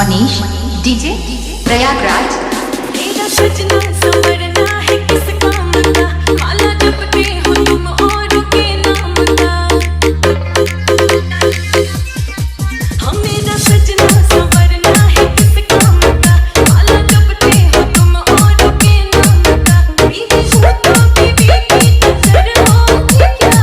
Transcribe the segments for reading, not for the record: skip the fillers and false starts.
Manish DJ Prayagraj. मेरा सजना संवरना है किस काम का, माला जपते हो तुम औरों के नाम का। हम मेरा सजना संवरना है किस काम का, माला जपते हो तुम औरों के नाम का। बीवी हो तो बीवी की नजर होगी क्या।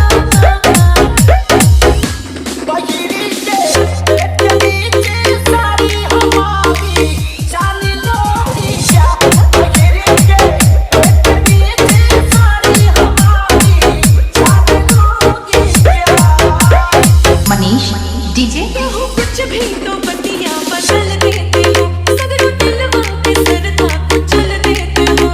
मनीष डीजे कुछ भी तो बतिया बदल देते हो, सगरों दिलवा के सरधा कुचल देते हो।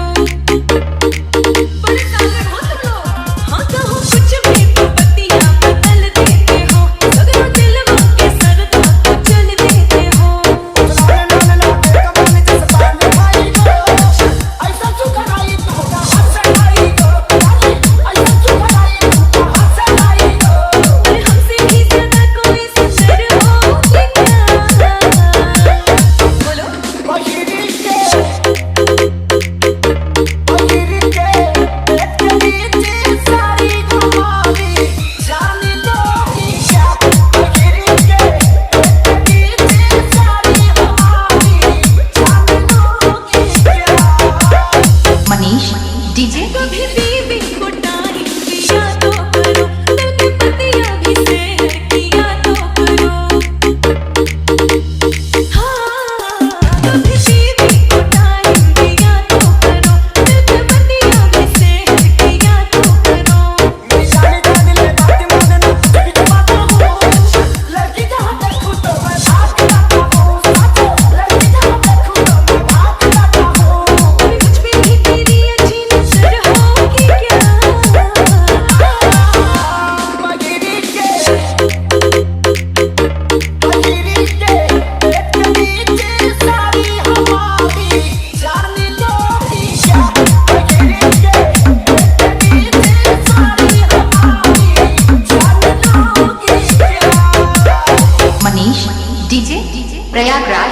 बड़े सागर हो तुम लोग। हाँ कहो कुछ भी तो बतिया बदल देते हो, सगरों दिलवा के सरधा कुचल देते हो। अरे हमसे भी ज्यादा कोई सुंदर होगी क्या। बोलो मनीष डीजे कभी बीवी को टाइम दिया तो करो, दिल के पतिया भी शेयर किया तो करो। हाँ कभी बीवी को टाइम दिया तो करो, दिल के पतिया भी शेयर किया तो करो। कुछ भी तेरी अच्छी नजर होगी क्या। मनीष डीजे प्रयागराज।